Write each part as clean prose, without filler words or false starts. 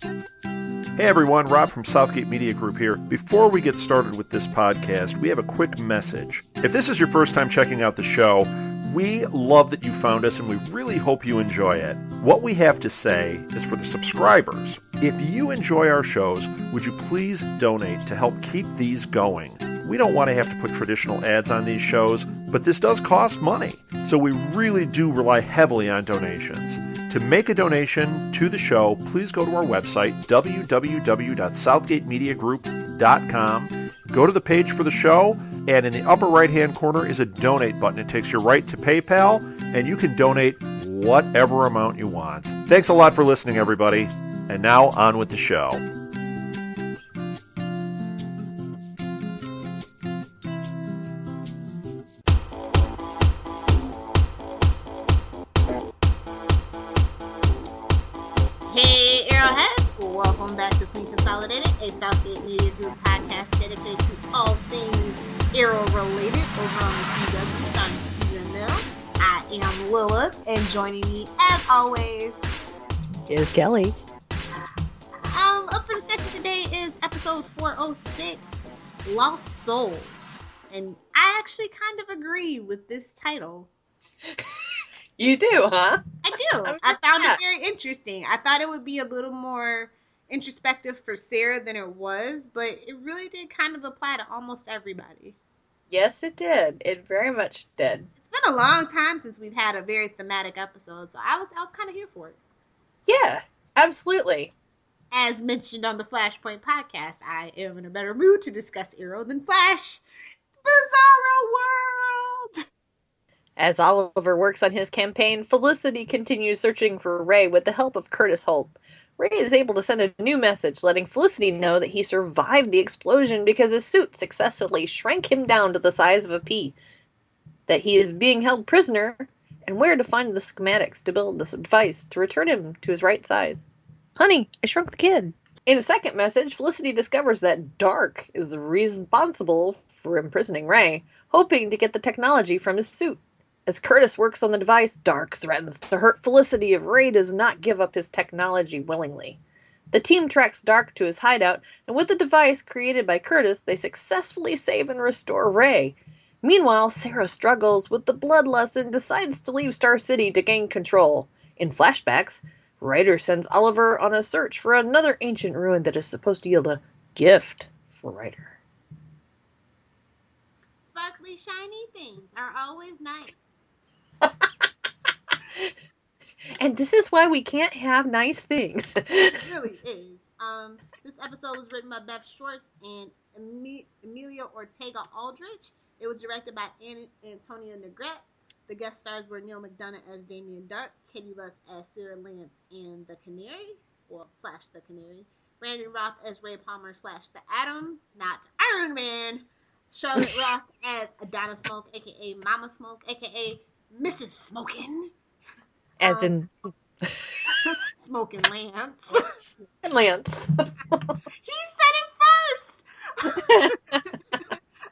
Hey everyone, Rob from Southgate Media Group here. Before we get started with this podcast, we have a quick message. If this is your first time checking out the show, we love that you found us and we really hope you enjoy it. What we have to say is for the subscribers. If you enjoy our shows, would you please donate to help keep these going? We don't want to have to put traditional ads on these shows, but this does cost money. So we really do rely heavily on donations. To make a donation to the show, please go to our website, www.southgatemediagroup.com. Go to the page for the show, and in the upper right-hand corner is a donate button. It takes you right to PayPal, and you can donate whatever amount you want. Thanks a lot for listening, everybody. And now, on with the show. Welcome back to Consolidated, a Southgate Media Group podcast dedicated to all things Arrow-related over on the CW starring Stephen Mill. I am Willa, and joining me, as always, is Kelly. Up for discussion today is episode 406, Lost Souls. And I actually kind of agree with this title. You do, huh? I do. I found it very interesting. I thought it would be a little more introspective for Sarah than it was, but it really did kind of apply to almost everybody. Yes, it did. It very much did. It's been a long time since we've had a very thematic episode, so I was kind of here for it. Yeah, absolutely. As mentioned on the Flashpoint podcast, I am in a better mood to discuss Arrow than Flash. Bizarro World! As Oliver works on his campaign, Felicity continues searching for Ray with the help of Curtis Holt. Ray is able to send a new message letting Felicity know that he survived the explosion because his suit successfully shrank him down to the size of a pea, that he is being held prisoner, and where to find the schematics to build this device to return him to his right size. Honey, I shrunk the kid. In a second message, Felicity discovers that Dark is responsible for imprisoning Ray, hoping to get the technology from his suit. As Curtis works on the device, Dark threatens to hurt Felicity if Ray does not give up his technology willingly. The team tracks Dark to his hideout, and with the device created by Curtis, they successfully save and restore Ray. Meanwhile, Sarah struggles with the bloodlust and decides to leave Star City to gain control. In flashbacks, Ryder sends Oliver on a search for another ancient ruin that is supposed to yield a gift for Ryder. Sparkly, shiny things are always nice. And this is why we can't have nice things. It really is. This episode was written by Beth Schwartz and Emilia Ortega Aldrich. It was directed by Antonia Negrete. The guest stars were Neil McDonough as Damien Dark, Katie Luss as Sarah Lance and the Canary, / the Canary, Brandon Roth as Ray Palmer / the Atom, not Iron Man, Charlotte Ross as Adana Smoke, aka Mama Smoke, aka Mrs. Smokin'. As in Smoking Lance. Lance. He said it first.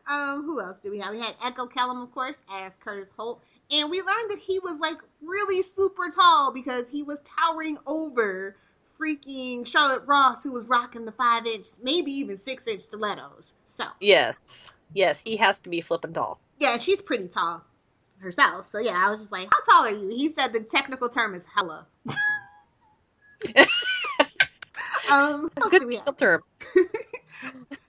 Who else did we have? We had Echo Kellum, of course, as Curtis Holt. And we learned that he was like really super tall because he was towering over freaking Charlotte Ross, who was rocking the 5-inch, maybe even 6-inch stilettos. So Yes, he has to be flippin' tall. yeah, and she's pretty tall herself. So yeah, I was just like, how tall are you? He said the technical term is hella. What else do we have? Term.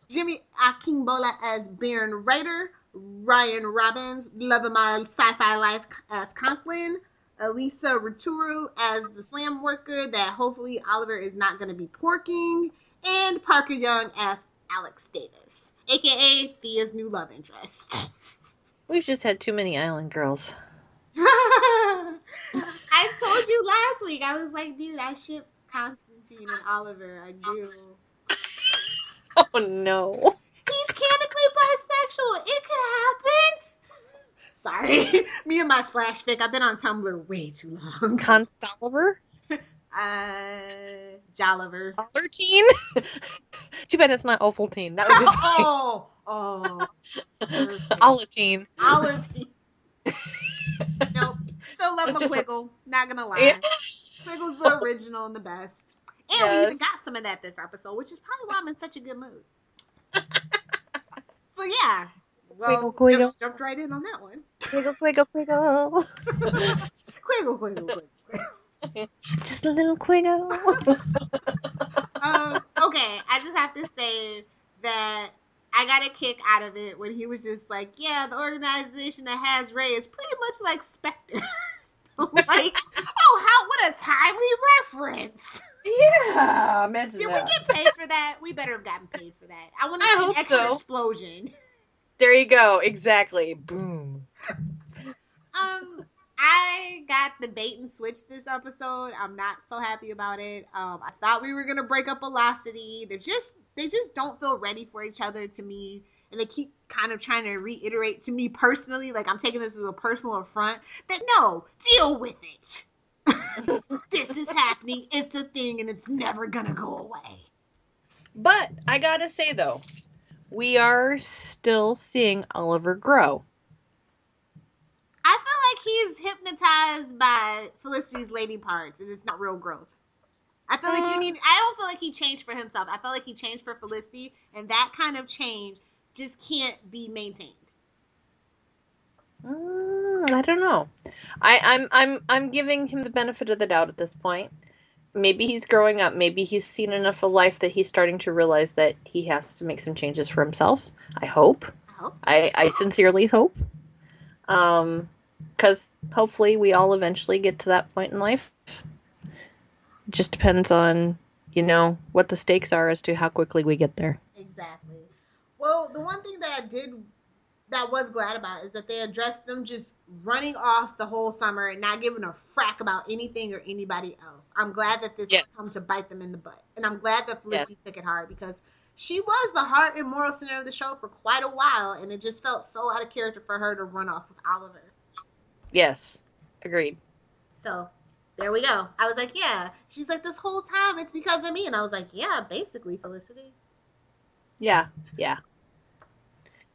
Jimmy Akingbola as Baron Ryder, Ryan Robbins, Love of My Sci-Fi Life as Conklin, Elisa Ruturu as the slam worker that hopefully Oliver is not going to be porking, and Parker Young as Alex Davis, aka Thea's new love interest. We've just had too many island girls. I told you last week, I was like, dude, I ship Constantine and Oliver. I do. Oh no. He's chemically bisexual. It could happen. Sorry. Me and my /fic. I've been on Tumblr way too long. Constoliver? Jolliver. Ollertine? Too bad it's not Ovaltine. That would be Ollatine. Ollatine. Nope. Still love McQuiggle. Not gonna lie. Quiggle's the original and the best. And we even got some of that this episode, which is probably why I'm in such a good mood. So yeah. Well, jumped right in on that one. Quiggle, quiggle, quiggle. Quiggle, quiggle, quiggle. Just a little quiggle. Okay, I just have to say that I got a kick out of it when he was just like, yeah, the organization that has Ray is pretty much like Spectre. Like, oh, what a timely reference. Yeah, imagine Did that. we get paid for that? We better have gotten paid for that. I want to see an extra explosion. There you go. Exactly. Boom. I got the bait and switch this episode. I'm not so happy about it. I thought we were gonna break up Velocity. They just don't feel ready for each other to me, and they keep kind of trying to reiterate to me personally, like I'm taking this as a personal affront, that no, deal with it. This is happening. It's a thing, and it's never gonna go away. But I gotta say though, we are still seeing Oliver grow. I feel like he's hypnotized by Felicity's lady parts, and it's not real growth. I feel like I don't feel like he changed for himself. I feel like he changed for Felicity, and that kind of change just can't be maintained. I don't know. I'm giving him the benefit of the doubt at this point. Maybe he's growing up. Maybe he's seen enough of life that he's starting to realize that he has to make some changes for himself. I hope. I hope so. I sincerely hope. Because hopefully we all eventually get to that point in life. It just depends on, what the stakes are as to how quickly we get there. Exactly. Well, the one thing that was glad about is that they addressed them just running off the whole summer and not giving a frack about anything or anybody else. I'm glad that this has come to bite them in the butt. And I'm glad that Felicity took it hard, because she was the heart and moral center of the show for quite a while, and it just felt so out of character for her to run off with Oliver. Yes. Agreed. So, there we go. I was like, yeah. She's like, this whole time it's because of me. And I was like, yeah, basically, Felicity. Yeah.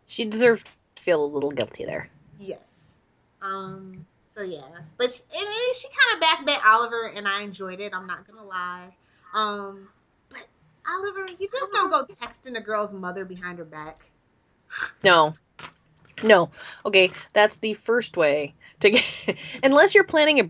She deserved to feel a little guilty there. Yes. So yeah. But she kind of backbit Oliver, and I enjoyed it. I'm not going to lie. But Oliver, you just don't go texting a girl's mother behind her back. No. Okay, that's the first way to get... Unless you're planning a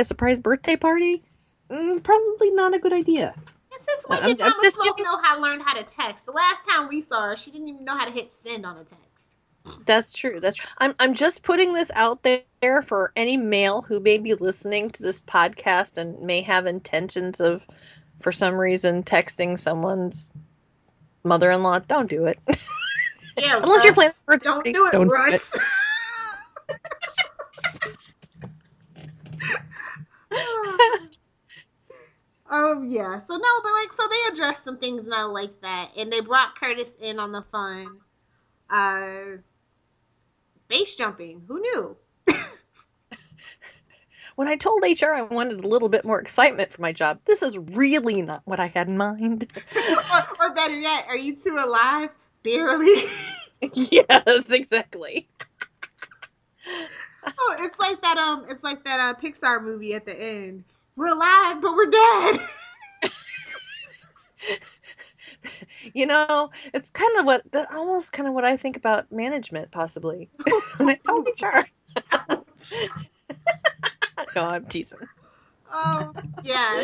surprise birthday party, probably not a good idea. And since when did Mama Smoke learn how to text? The last time we saw her, she didn't even know how to hit send on a text. That's true. I'm just putting this out there for any male who may be listening to this podcast and may have intentions of, for some reason, texting someone's mother-in-law. Don't do it. Yeah, unless Russ, you're planning a birthday don't party, do it, don't Russ. Do it. Yeah. So no, but so they addressed some things and I like that, and they brought Curtis in on the fun. Base jumping. Who knew? When I told HR I wanted a little bit more excitement for my job, this is really not what I had in mind. or better yet, are you two alive? Barely. Yes, exactly. Oh, it's like that Pixar movie at the end. We're alive, but we're dead. It's almost kind of what I think about management, possibly. When I told HR. No, I'm teasing. Yeah.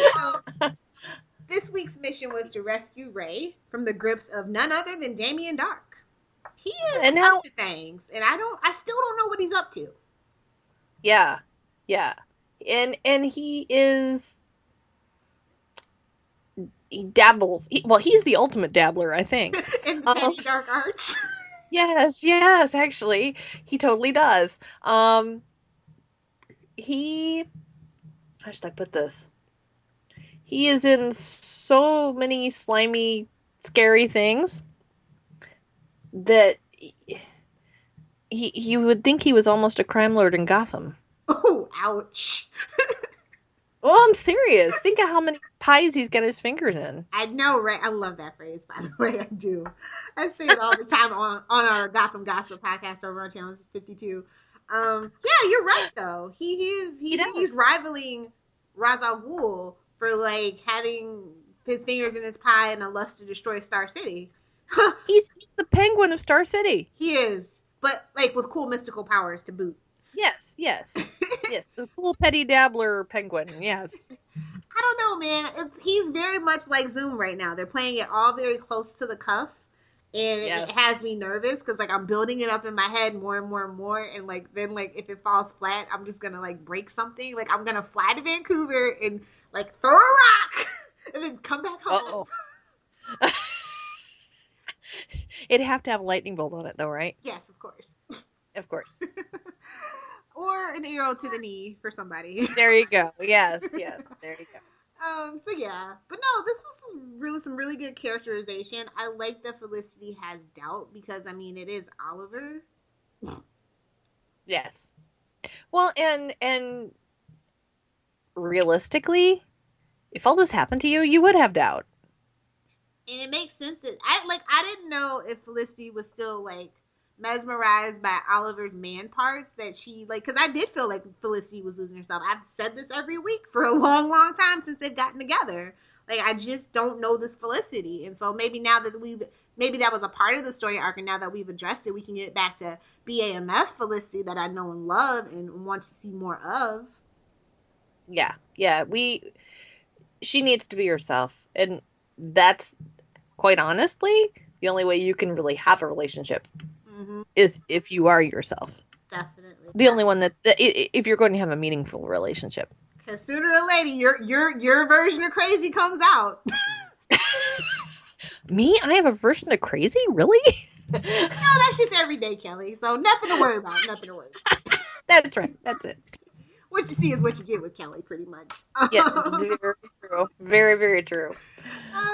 So this week's mission was to rescue Ray from the grips of none other than Damien Dark. He is up to things, and I still don't know what he's up to. Yeah. And he dabbles. He's the ultimate dabbler, I think. In the petty dark arts. Yes, actually, he totally does. How should I put this? He is in so many slimy, scary things that you would think he was almost a crime lord in Gotham. Oh, ouch. Well, I'm serious. Think of how many pies he's got his fingers in. I know, right? I love that phrase, by the way. I do. I say it all the time on our Gotham Gossip podcast over on channel 52. Yeah, you're right, though. He's rivaling Ra's al Ghul for having his fingers in his pie and a lust to destroy Star City. He's the penguin of Star City. He is, but like with cool mystical powers to boot. Yes, yes. Yes, the cool petty dabbler penguin, yes. I don't know, man. He's very much like Zoom right now. They're playing it all very close to the cuff, and it Yes. has me nervous because like I'm building it up in my head more and more and more, and like then like if it falls flat, I'm just gonna like break something. Like I'm gonna fly to Vancouver and like throw a rock, and then come back home. Uh-oh. It'd have to have a lightning bolt on it, though, right? Yes, of course. Of course. Or an arrow to the knee for somebody. There you go. Yes, yes. There you go. So yeah, but no, this is really some really good characterization. I like that Felicity has doubt because I mean it is Oliver. Yes. Well, and realistically, if all this happened to you, you would have doubt. And it makes sense that I didn't know if Felicity was still like mesmerized by Oliver's man parts that she like because I did feel like Felicity was losing herself. I've said this every week for a long time since they've gotten together. Like I just don't know this Felicity, and so maybe now that maybe that was a part of the story arc, and now that we've addressed it, we can get back to BAMF Felicity that I know and love and want to see more of. Yeah. Yeah, she needs to be herself, and that's quite honestly the only way you can really have a relationship is if you are yourself. Definitely. The only one that if you're going to have a meaningful relationship. Because sooner or later, your version of crazy comes out. Me? I have a version of crazy? Really? No, that's just every day, Kelly. So nothing to worry about. Nothing to worry about. That's right. That's it. What you see is what you get with Kelly, pretty much. Yeah, very true. Very, very true.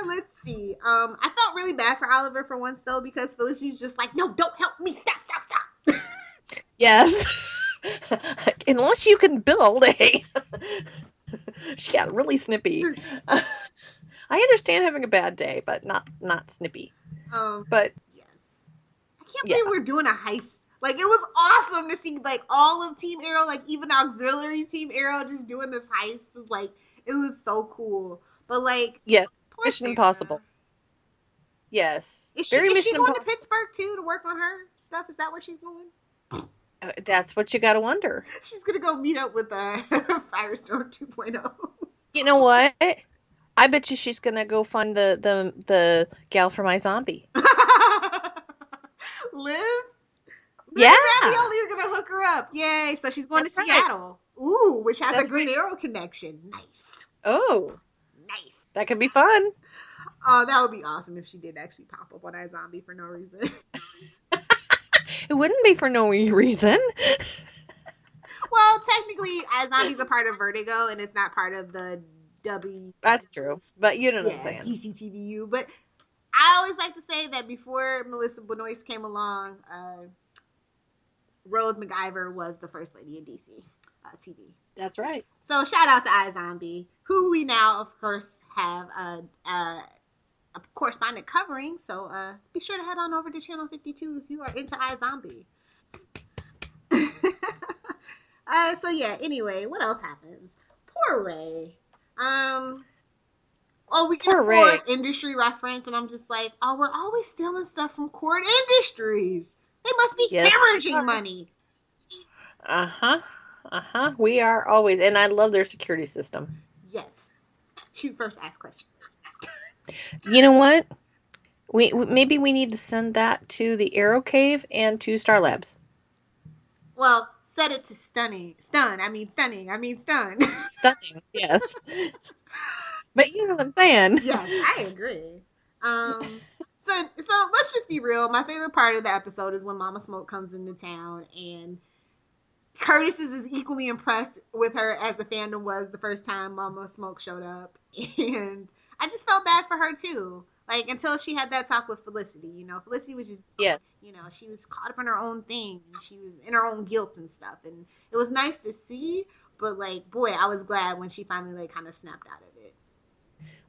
Let's see. I felt really bad for Oliver for once, though, because Felicity's just like, no, don't help me. Stop. Yes. Unless you can build a... She got really snippy. I understand having a bad day, but not snippy. But yes, I can't believe we're doing a heist. Like it was awesome to see like all of Team Arrow, like even auxiliary Team Arrow, just doing this heist. Like it was so cool. But like, yes, Mission Impossible. Yes, is she Mission going to Pittsburgh too to work on her stuff? Is that where she's going? That's what you got to wonder. She's gonna go meet up with Firestorm 2.0. You know what? I bet you she's gonna go find the gal from iZombie. Liv? Yeah. Ravioli, you're gonna hook her up. Yay. So she's going to Seattle. Right. Ooh, which has a Green Arrow connection. Nice. Oh. Nice. That could be fun. Oh, that would be awesome if she did actually pop up on iZombie for no reason. It wouldn't be for no reason. Well, technically, iZombie's a part of Vertigo, and it's not part of the W. That's true, but you know what I'm saying. DCTVU. But I always like to say that before Melissa Benoist came along, Rose McIver was the first lady of DC TV. That's right. So shout out to iZombie, who we now, of course, have a correspondent covering. So be sure to head on over to Channel 52 if you are into iZombie. So yeah, anyway, what else happens? Poor Ray. We get a Cord Industry reference, and I'm just like, oh, we're always stealing stuff from Cord Industries. They must be hemorrhaging money. We are always, and I love their security system. Yes. Shoot first, ask questions. You know what? We maybe we need to send that to the Arrow Cave and to Star Labs. Well, set it to stunning. Stun. I mean stunning. I mean stun. Stunning, yes. But you know what I'm saying. Yes, I agree. So let's just be real. My favorite part of the episode is when Mama Smoke comes into town, and Curtis is as equally impressed with her as the fandom was the first time Mama Smoke showed up. And I just felt bad for her too. Like until she had that talk with Felicity, Felicity was just, she was caught up in her own thing. And she was in her own guilt and stuff. And it was nice to see, but like, boy, I was glad when she finally like kind of snapped out of it.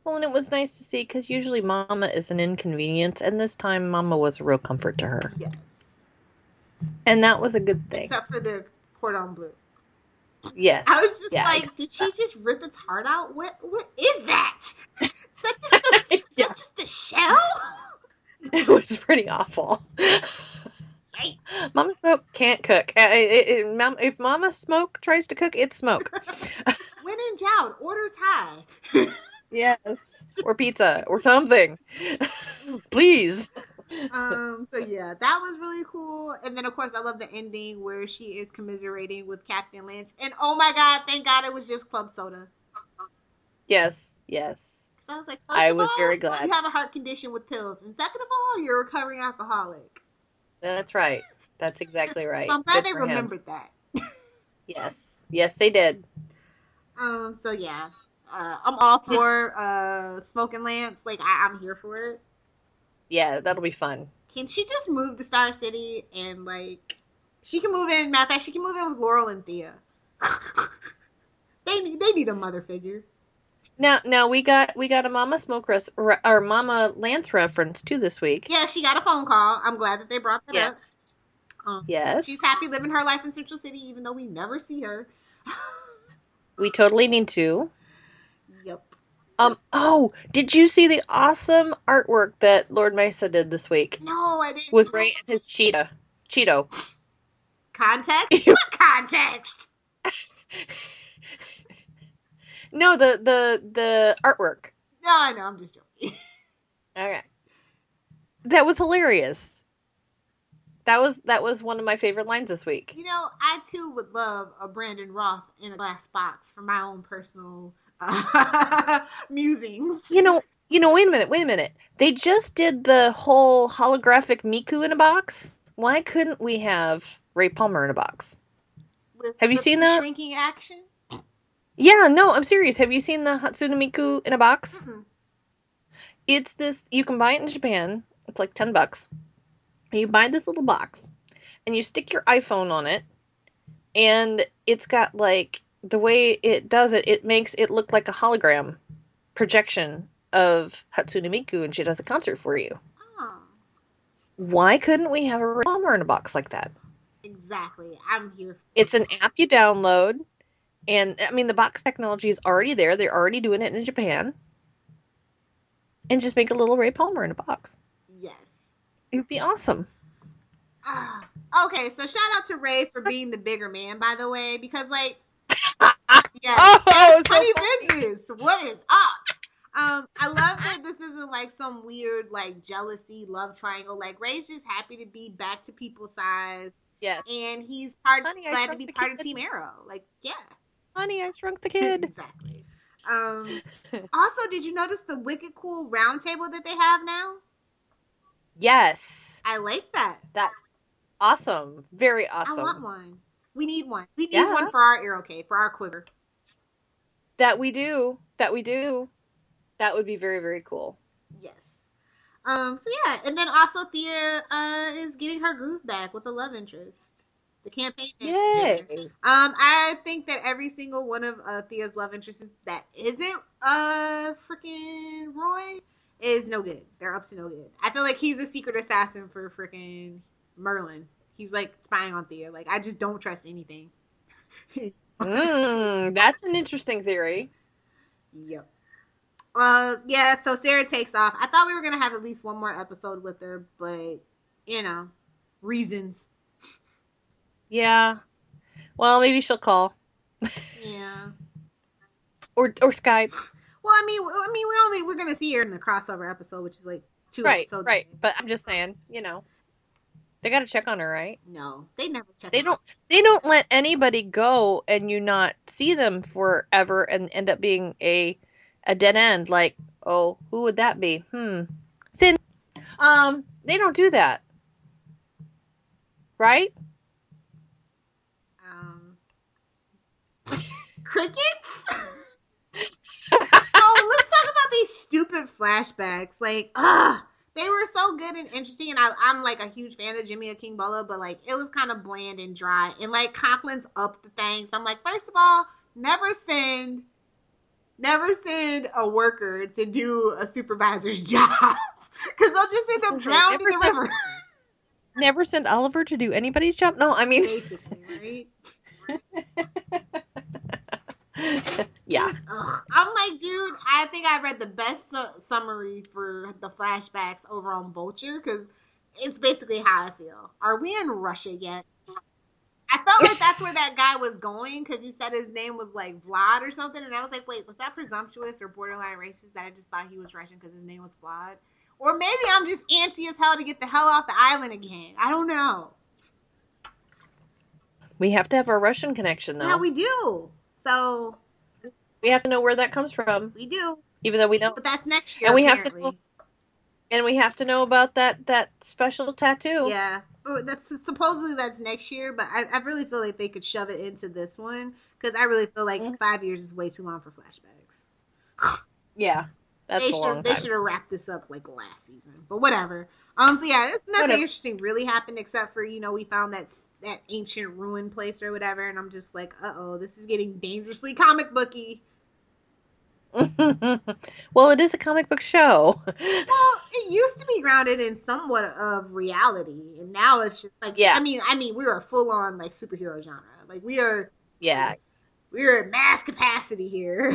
Well, and it was nice to see because usually Mama is an inconvenience, and this time Mama was a real comfort to her. Yes. And that was a good thing. Except for the cordon bleu. Yes. I was just did she just rip its heart out? What is that? That's just the shell? It was pretty awful. Yikes. Mama Smoke can't cook. If Mama Smoke tries to cook, it's smoke. When in doubt, order Thai. Yes. Or pizza or something. Please. So yeah, that was really cool. And then of course I love the ending where she is commiserating with Captain Lance. And oh my god, thank God it was just club soda. Yes, yes. So I was like, I first of was all, very glad. you have a heart condition with pills. And second of all, you're a recovering alcoholic. That's right. That's exactly right. So I'm glad Good they for him. remembered that. Yes. Yes, they did. So yeah. I'm all for Smoking Lance. Like I'm here for it. Yeah, that'll be fun. Can she just move to Star City and like she can move in? Matter of fact, she can move in with Laurel and Thea. They need a mother figure. Now we got a Mama Smoke or Mama Lance reference too this week. Yeah, she got a phone call. I'm glad that they brought that up. Yes. She's happy living her life in Central City, even though we never see her. We totally need to. Yep. Oh, did you see the awesome artwork that Lord Mesa did this week? No, I didn't. With Ray and his Cheeto. Context? What context? No, the artwork. No, I know. I'm just joking. Okay. That was hilarious. That was one of my favorite lines this week. You know, I too would love a Brandon Roth in a glass box for my own personal musings. You know, wait a minute. They just did the whole holographic Miku in a box. Why couldn't we have Ray Palmer in a box? Have you seen that? Shrinking action? Yeah, no, I'm serious. Have you seen the Hatsune Miku in a box? Mm-mm. It's this, you can buy it in Japan. It's like $10. You buy this little box and you stick your iPhone on it, and it's got like, the way it does it, it makes it look like a hologram projection of Hatsune Miku, and she does a concert for you. Oh. Why couldn't we have a Ray Palmer in a box like that? Exactly. I'm here for It's an app you download, and I mean, the box technology is already there. They're already doing it in Japan. And just make a little Ray Palmer in a box. Yes. It would be awesome. Okay, so shout out to Ray for being the bigger man, by the way, because like, yeah, Oh, so funny funny. business. What is up? I love that this isn't like some weird like jealousy love triangle. Like Ray's just happy to be back to people size. Yes. And he's Honey, glad to be part of Team Arrow. Like, yeah. Honey, I Shrunk the Kid. Exactly. Also, did you notice the wicked cool round table that they have now? Yes. I like that. That's awesome. Very awesome. I want one. We need one. We need one for our Arrow Cave, for our quiver. That we do. That would be very, very cool. Yes. So yeah, and then also Thea is getting her groove back with a love interest. The campaign manager. Yay. I think that every single one of Thea's love interests that isn't freaking Roy is no good. They're up to no good. I feel like he's a secret assassin for freaking Merlin. He's like spying on Thea. Like, I just don't trust anything. That's an interesting theory. Yep. Yeah, so Sarah takes off. I thought we were gonna have at least one more episode with her, but you know, reasons. Yeah. Well, maybe she'll call. Yeah. Or Skype. Well, I mean, we're gonna see her in the crossover episode, which is like 2 episodes. Right. But I'm just saying, they got to check on her, right? No, they never check. They don't let anybody go and you not see them forever and end up being a dead end. Like, oh, who would that be? Sin. They don't do that, right? Crickets. Oh, let's talk about these stupid flashbacks. Like, they were so good and interesting, and I'm like a huge fan of Jimmy Akingbola, but like it was kind of bland and dry. And like Conklin's up the thing, so I'm like, first of all, never send a worker to do a supervisor's job because they'll just end up drowning in the river. Never send Oliver to do anybody's job. No, I mean basically, right? Yeah. Just, I'm like, dude, I think I read the best summary for the flashbacks over on Vulture because it's basically how I feel. Are we in Russia yet? I felt like that's where that guy was going because he said his name was like Vlad or something, and I was like, wait, was that presumptuous or borderline racist that I just thought he was Russian because his name was Vlad? Or maybe I'm just antsy as hell to get the hell off the island again. I don't know. We have to have our Russian connection, though. Yeah, we do. So we have to know where that comes from. We do. Even though we don't. But that's next year, and we apparently. have to know. And we have to know about that special tattoo. Yeah. That's supposedly that's next year, but I really feel like they could shove it into this one because I really feel like 5 years is way too long for flashbacks. Yeah, that's a long time. They should have wrapped this up like last season, but whatever. So yeah, there's nothing interesting really happened except for we found that ancient ruin place or whatever, and I'm just like, this is getting dangerously comic booky. Well, it is a comic book show. Well, it used to be grounded in somewhat of reality, and now it's just like, I mean, we are full on like superhero genre. Like we are at mass capacity here.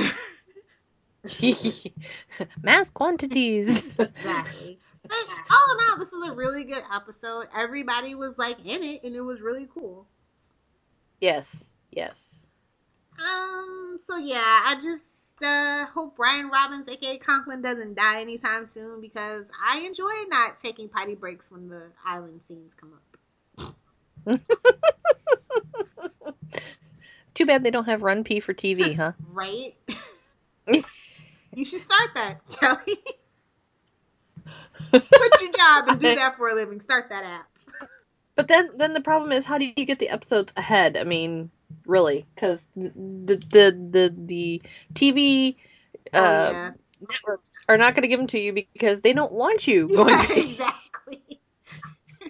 Mass quantities. Exactly. But all in all, this was a really good episode. Everybody was like in it, and it was really cool. Yes. So yeah, I just hope Brian Robbins, aka Conklin, doesn't die anytime soon because I enjoy not taking potty breaks when the island scenes come up. Too bad they don't have Run P for TV, huh? Right? You should start that, Kelly. Quit your job and do that for a living. Start that app. But then the problem is, how do you get the episodes ahead? I mean, really, because the TV networks are not going to give them to you because they don't want you going. Exactly.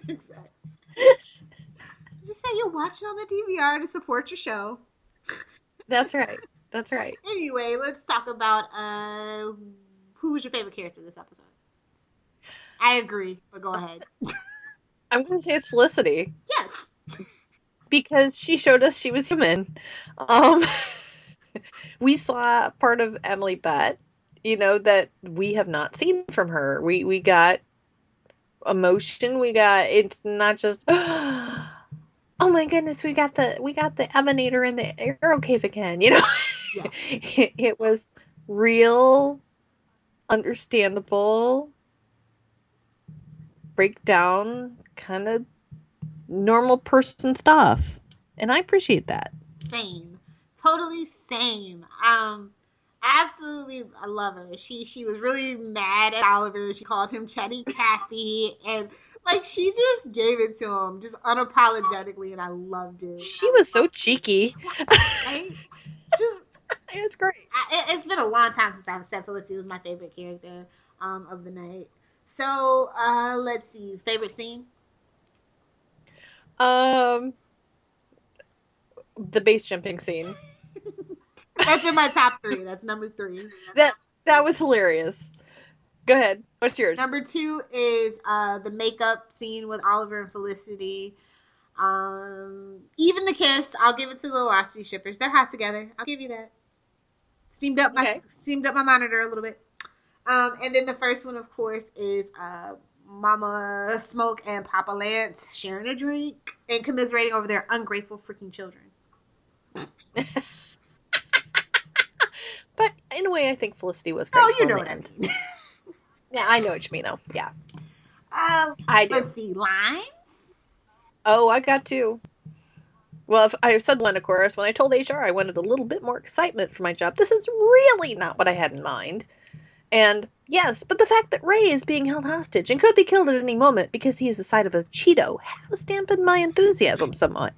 Just say you watch it on the DVR to support your show. That's right. Anyway, let's talk about who was your favorite character this episode? I agree, but go ahead. I'm going to say it's Felicity. Yes. Because she showed us she was human. We saw part of Emily Bett, that we have not seen from her. We got emotion. It's not just, oh my goodness, we got the Evonator in the Arrow Cave again, Yes. It was real, understandable, breakdown, kind of normal person stuff, and I appreciate that. Same, totally same. Absolutely, I love her. She was really mad at Oliver. She called him Chatty Cathy, and like she just gave it to him, just unapologetically, and I loved it. She was so cheeky. Right? Just it's great. It's been a long time since I've said Felicity was my favorite character of the night. So let's see, favorite scene. The base jumping scene. That's in my top 3. That's number 3. That was hilarious. Go ahead. What's yours? Number 2 is the makeup scene with Oliver and Felicity. Even the kiss. I'll give it to the Velocity shippers. They're hot together. I'll give you that. Steamed up my monitor a little bit. And then the first one, of course, is Mama Smoke and Papa Lance sharing a drink and commiserating over their ungrateful freaking children. But in a way, I think Felicity was great. Oh, you know what I mean. Yeah, I know what you mean, though. Yeah. I do. Let's see, lines? Oh, I got 2. Well, if I said one, of course, when I told HR I wanted a little bit more excitement for my job. This is really not what I had in mind. And yes, but the fact that Ray is being held hostage and could be killed at any moment because he is the side of a Cheeto has dampened my enthusiasm somewhat.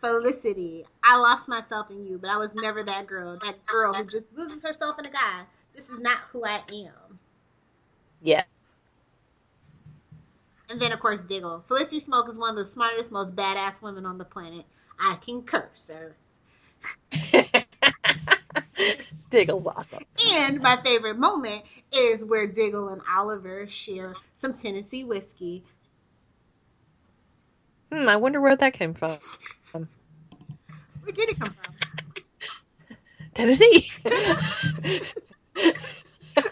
Felicity. I lost myself in you, but I was never that girl. That girl who just loses herself in a guy. This is not who I am. Yeah. And then, of course, Diggle. Felicity Smoke is one of the smartest, most badass women on the planet. I concur, sir. Diggle's awesome. And my favorite moment is where Diggle and Oliver share some Tennessee whiskey. I wonder where that came from. Where did it come from? Tennessee. Oh,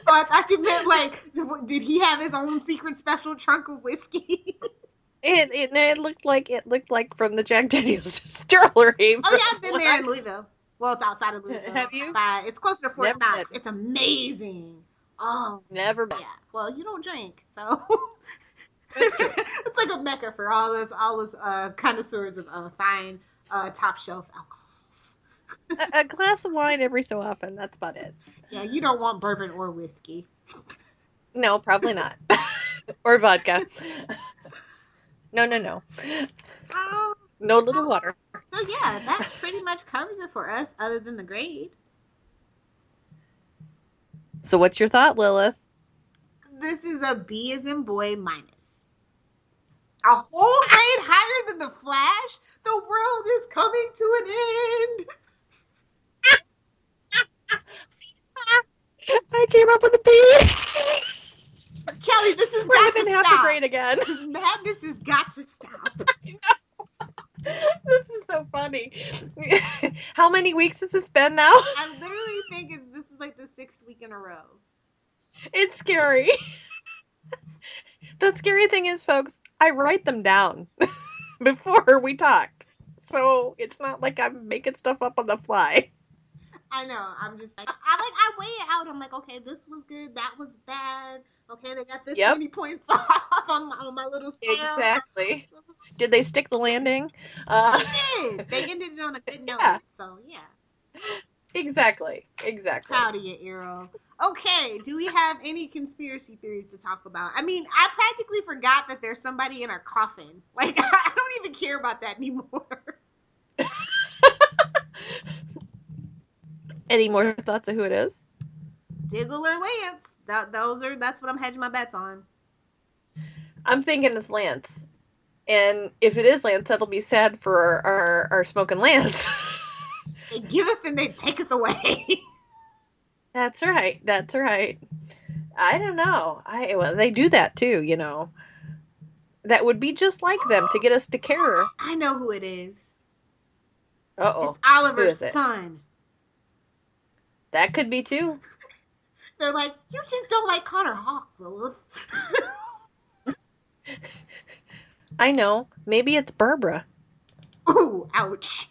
I thought you meant like, did he have his own secret special trunk of whiskey? It looked like from the Jack Daniels distillery. Oh yeah, I've been there in Louisville. Well, it's outside of Louisville. Have you? It's closer to Fort Never Knox. been. It's amazing. Oh, Never been. yeah. Well, you don't drink, so That's true. it's like a mecca for all those connoisseurs of fine top shelf alcohols. A glass of wine every so often. That's about it. Yeah, you don't want bourbon or whiskey. No, probably not. Or vodka. No. Um, No little water. so yeah, that pretty much covers it for us, other than the grade. So what's your thought, Lilith? This is a B as in boy minus. A whole grade higher than the Flash? The world is coming to an end. I came up with a B. Kelly, this has We're got within to half stop. a grade again. This madness has got to stop. This is so funny. How many weeks has this been now? I literally think this is like the 6th week in a row. It's scary. The scary thing is, folks, I write them down before we talk. So it's not like I'm making stuff up on the fly. I know. I'm just like, I weigh it out. I'm like, okay, this was good. That was bad. Okay, they got this many points off on my little scale. Exactly. Did they stick the landing? They did. They ended it on a good note. Yeah. So, yeah. Exactly. Proud of you, Eero. Okay, do we have any conspiracy theories to talk about? I mean, I practically forgot that there's somebody in our coffin. Like, I don't even care about that anymore. Any more thoughts of who it is? Diggle or Lance. That's what I'm hedging my bets on. I'm thinking it's Lance. And if it is Lance, that'll be sad for our smoking Lance. They giveth and they taketh away. That's right. I don't know. They do that too, you know. That would be just like them to get us to care. I know who it is. Uh-oh. It's Oliver's son. That could be too. They're like, you just don't like Connor Hawk, Lilith. I know. Maybe it's Barbara. Ooh, ouch.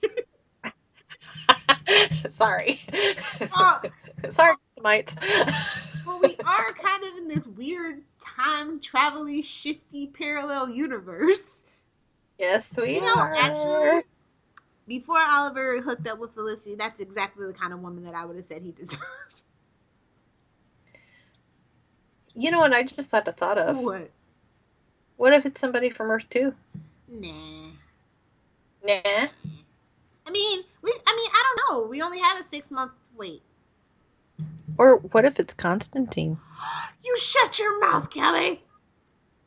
Sorry. Oh. Sorry, mites. Well, we are kind of in this weird time travel-y, shifty parallel universe. Yes, we are. You know, actually, before Oliver hooked up with Felicity, that's exactly the kind of woman that I would have said he deserved. You know what I just had a thought of? What? What if it's somebody from Earth 2? Nah. I mean, I don't know. We only had a 6-month wait. Or what if it's Constantine? You shut your mouth, Kelly.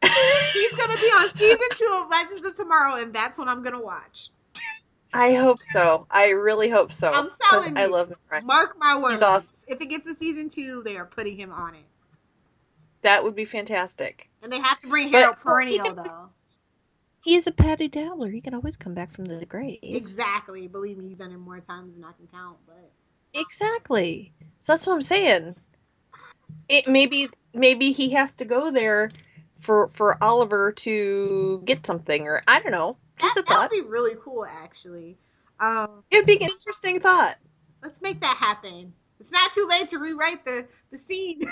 He's going to be on season 2 of Legends of Tomorrow, and that's what I'm going to watch. I hope so. I really hope so. I'm telling you. I love him. Right? Mark my words. He's awesome. If it gets a season 2, they are putting him on it. That would be fantastic. And they have to bring Harold Perennial, though. He's a Patty Dowler. He can always come back from the grave. Exactly. Believe me, he's done it more times than I can count. But exactly. So that's what I'm saying. It maybe he has to go there for Oliver to get something, or I don't know. Just a thought. That would be really cool, actually. It'd be an interesting thought. Let's make that happen. It's not too late to rewrite the scene.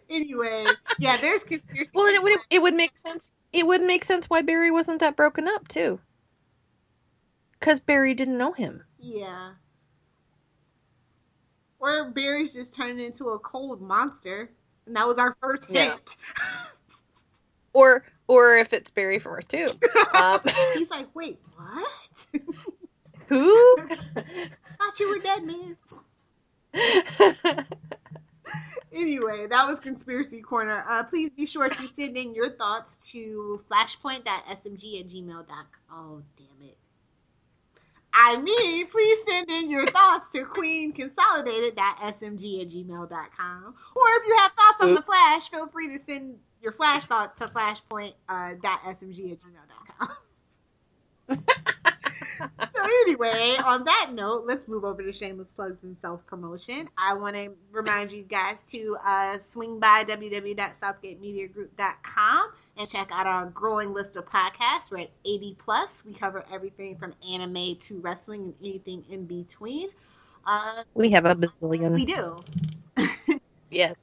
Anyway, yeah, there's conspiracy. Well, it would make sense. It would make sense why Barry wasn't that broken up too. Because Barry didn't know him. Yeah. Or Barry's just turning into a cold monster, and that was our first hint. Or if it's Barry from Earth 2. He's like, wait, what? Who? Thought you were dead, man. Anyway, that was Conspiracy Corner. Please be sure to send in your thoughts to flashpoint.smg@gmail.com. Oh, damn it. I mean, please send in your thoughts to queenconsolidated.smg@gmail.com. Or if you have thoughts on the Flash, feel free to send your Flash thoughts to flashpoint.smg@gmail.com. So So anyway, on that note, let's move over to shameless plugs and self-promotion. I want to remind you guys to swing by www.southgatemediagroup.com and check out our growing list of podcasts. We're at 80 plus. We cover everything from anime to wrestling and anything in between. We have a bazillion. We do. Yes.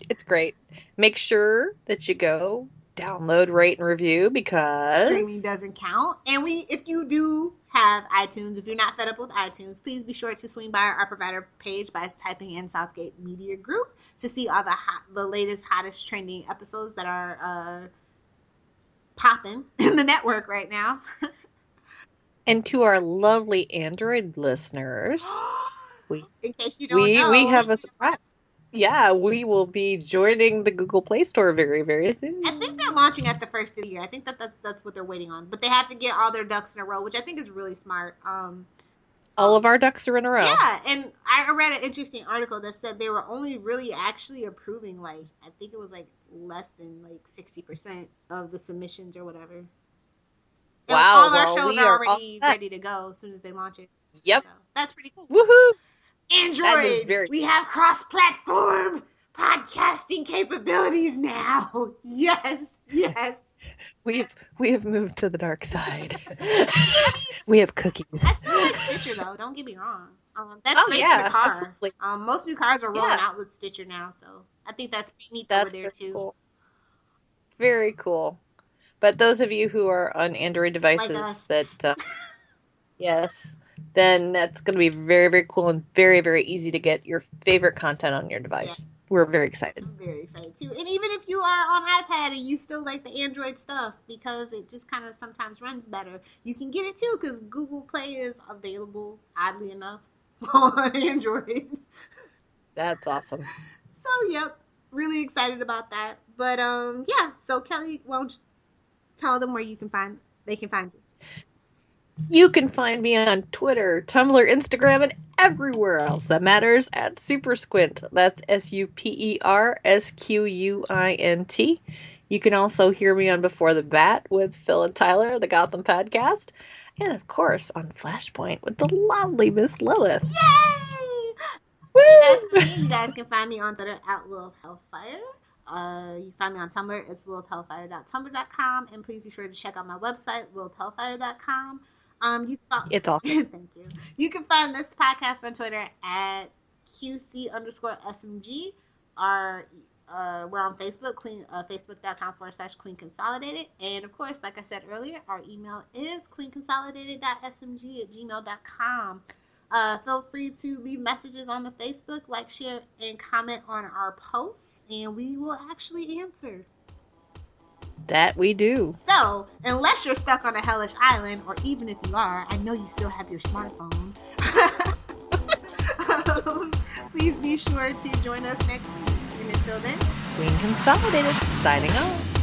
It's great. Make sure that you go download, rate, and review because streaming doesn't count. And if you do have iTunes, if you're not fed up with iTunes, please be sure to swing by our provider page by typing in Southgate Media Group to see all the latest, hottest, trending episodes that are popping in the network right now. And to our lovely Android listeners, in case you don't know, we have a surprise. Yeah, we will be joining the Google Play Store very, very soon. I think they're launching at the first of the year. I think that's what they're waiting on. But they have to get all their ducks in a row, which I think is really smart. All of our ducks are in a row. Yeah, and I read an interesting article that said they were only really actually approving, like, I think it was, like, less than, like, 60% of the submissions or whatever. And wow. all our shows are already ready to go as soon as they launch it. Yep. So that's pretty cool. Woohoo! Android, we have cross-platform podcasting capabilities now. Yes. We have moved to the dark side. We have cookies. I still like Stitcher though. Don't get me wrong. That's great for the car. Absolutely. Most new cars are rolling out with Stitcher now, so I think that's neat over there too. Cool. Very cool. But those of you who are on Android devices yes, then that's going to be very, very cool and very, very easy to get your favorite content on your device. Yeah. We're very excited. I'm very excited too. And even if you are on iPad and you still like the Android stuff because it just kind of sometimes runs better, you can get it too because Google Play is available, oddly enough, on Android. That's awesome. So, yep, really excited about that. But yeah, so Kelly, won't you tell them where they can find you? You can find me on Twitter, Tumblr, Instagram, and everywhere else that matters at SuperSquint. That's SuperSquint. You can also hear me on Before the Bat with Phil and Tyler, the Gotham podcast. And, of course, on Flashpoint with the lovely Miss Lilith. Yay! Woo! As for me, you guys can find me on Twitter at Lilith Hellfire. You can find me on Tumblr. It's lilithhellfire.tumblr.com. And please be sure to check out my website, lilithhellfire.com. It's awesome. Thank you. You can find this podcast on Twitter at QC_SMG. We're on Facebook, facebook.com/Queen Consolidated. And of course, like I said earlier, our email is queenconsolidated.smg@gmail.com. Feel free to leave messages on the Facebook, like, share, and comment on our posts, and we will actually answer. That we do. So, unless you're stuck on a hellish island, or even if you are, I know you still have your smartphone. Please be sure to join us next week. And until then, Queen Consolidated, signing off.